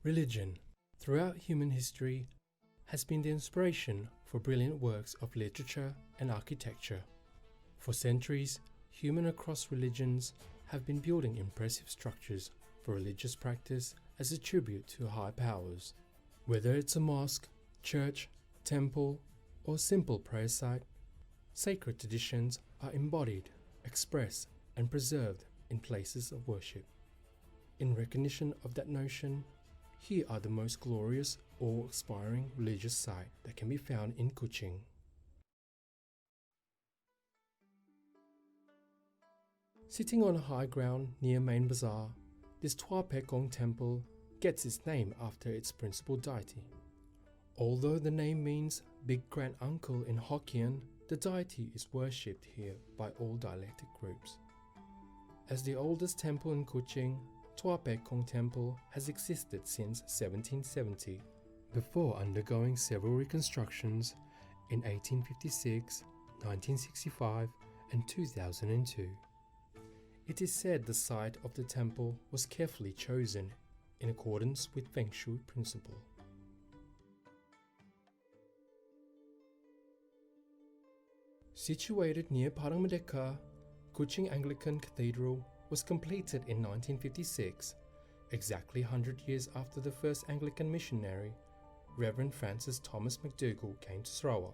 Religion, throughout human history, has been the inspiration for brilliant works of literature and architecture. For centuries, humans across religions have been building impressive structures for religious practice as a tribute to high powers. Whether it's a mosque, church, temple, or simple prayer site, sacred traditions are embodied, expressed, and preserved in places of worship. In recognition of that notion, here are the most glorious, awe-inspiring religious sites that can be found in Kuching. Sitting on a high ground near main bazaar, this Tua Pek Kong temple gets its name after its principal deity. Although the name means big grand uncle in Hokkien, the deity is worshipped here by all dialectic groups. As the oldest temple in Kuching, Tua Pek Kong Temple has existed since 1770, before undergoing several reconstructions in 1856, 1965 and 2002. It is said the site of the temple was carefully chosen in accordance with Feng Shui principle. Situated near Padang Merdeka, Kuching Anglican Cathedral was completed in 1956, exactly 100 years after the first Anglican missionary, Reverend Francis Thomas McDougall, came to Sarawak.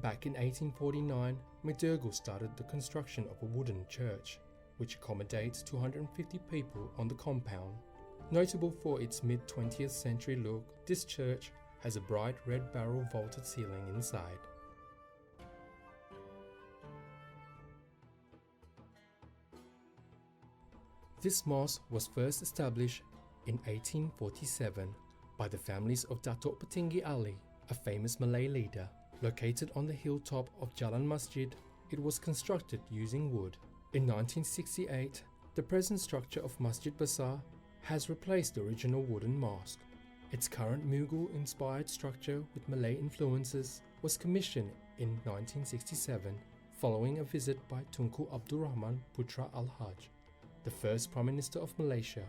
Back in 1849, McDougall started the construction of a wooden church, which accommodates 250 people on the compound. Notable for its mid-20th century look, this church has a bright red barrel vaulted ceiling inside. This mosque was first established in 1847 by the families of Datuk Petinggi Ali, a famous Malay leader. Located on the hilltop of Jalan Masjid, it was constructed using wood. In 1968, the present structure of Masjid Besar has replaced the original wooden mosque. Its current Mughal-inspired structure with Malay influences was commissioned in 1967 following a visit by Tunku Abdul Rahman Putra Al-Haj, the first Prime Minister of Malaysia.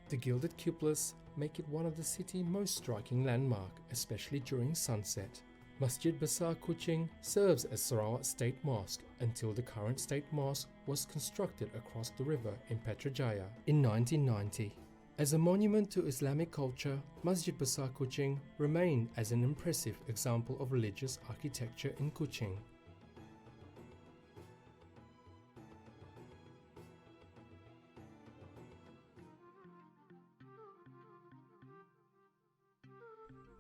The gilded cupolas make it one of the city's most striking landmarks, especially during sunset. Masjid Besar Kuching serves as Sarawak State Mosque until the current State Mosque was constructed across the river in Putrajaya in 1990. As a monument to Islamic culture, Masjid Besar Kuching remained as an impressive example of religious architecture in Kuching.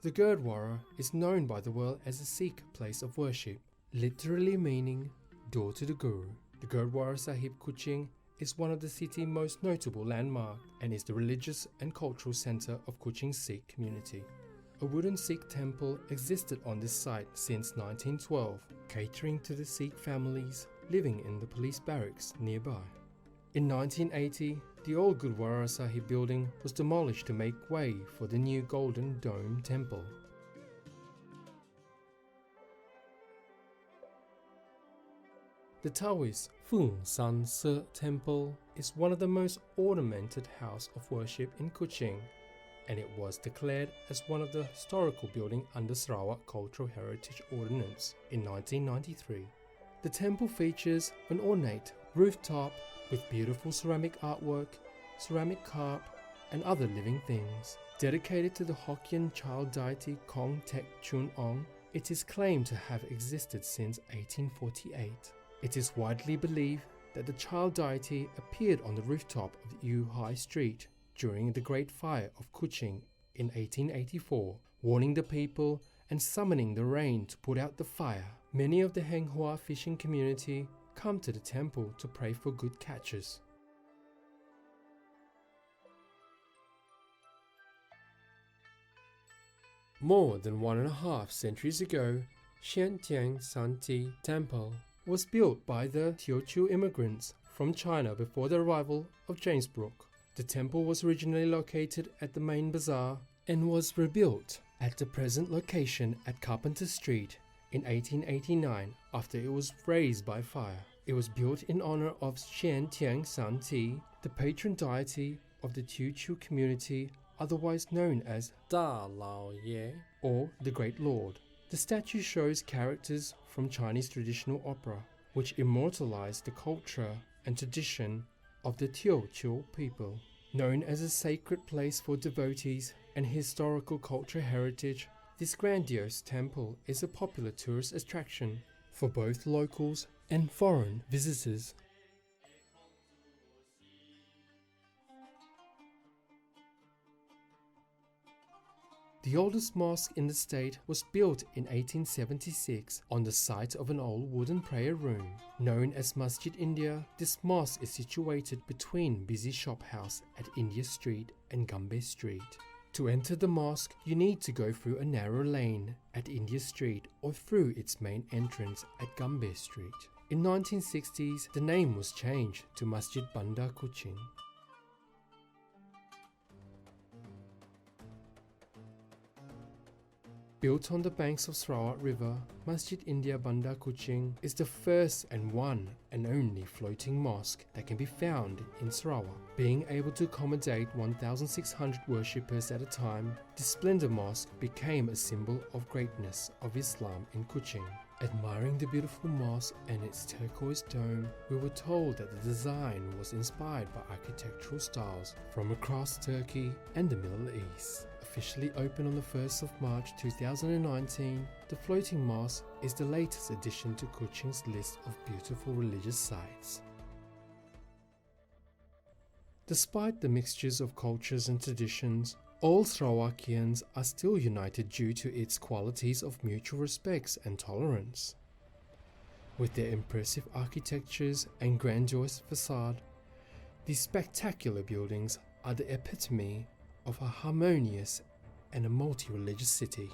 The Gurdwara is known by the world as a Sikh place of worship, literally meaning door to the Guru. The Gurdwara Sahib Kuching is one of the city's most notable landmarks and is the religious and cultural centre of Kuching's Sikh community. A wooden Sikh temple existed on this site since 1912, catering to the Sikh families living in the police barracks nearby. In 1980, the old Gurdwara Sahib building was demolished to make way for the new Golden Dome Temple. The Taoist Fung San Se Temple is one of the most ornamented houses of worship in Kuching, and it was declared as one of the historical buildings under Sarawak Cultural Heritage Ordinance in 1993. The temple features an ornate rooftop with beautiful ceramic artwork, ceramic carp, and other living things. Dedicated to the Hokkien child deity Kong Tek Chun Ong, it is claimed to have existed since 1848. It is widely believed that the child deity appeared on the rooftop of Yu High Street during the Great Fire of Kuching in 1884, warning the people and summoning the rain to put out the fire. Many of the Heng Hoa fishing community come to the temple to pray for good catches. More than 1.5 centuries ago, Xiantian Santi Temple was built by the Teochew immigrants from China before the arrival of James Brooke. The temple was originally located at the main bazaar and was rebuilt at the present location at Carpenter Street in 1889 after it was razed by fire. It was built in honor of Xian Tiang San Ti, the patron deity of the Teochew community otherwise known as Da Lao Ye, or the Great Lord. The statue shows characters from Chinese traditional opera, which immortalize the culture and tradition of the Teochew people. Known as a sacred place for devotees and historical cultural heritage, this grandiose temple is a popular tourist attraction for both locals and foreign visitors. The oldest mosque in the state was built in 1876 on the site of an old wooden prayer room. Known as Masjid India, this mosque is situated between busy shop house at India Street and Gambir Street. To enter the mosque, you need to go through a narrow lane at India Street or through its main entrance at Gambir Street. In 1960s, the name was changed to Masjid Bandar Kuching. Built on the banks of Sarawak River, Masjid India Bandar Kuching is the first and one and only floating mosque that can be found in Sarawak. Being able to accommodate 1,600 worshippers at a time, this splendid mosque became a symbol of greatness of Islam in Kuching. Admiring the beautiful mosque and its turquoise dome, we were told that the design was inspired by architectural styles from across Turkey and the Middle East. Officially opened on the 1st of March 2019, the floating mosque is the latest addition to Kuching's list of beautiful religious sites. Despite the mixtures of cultures and traditions, all Sarawakians are still united due to its qualities of mutual respect and tolerance. With their impressive architectures and grandiose facade, these spectacular buildings are the epitome of a harmonious and a multi-religious city.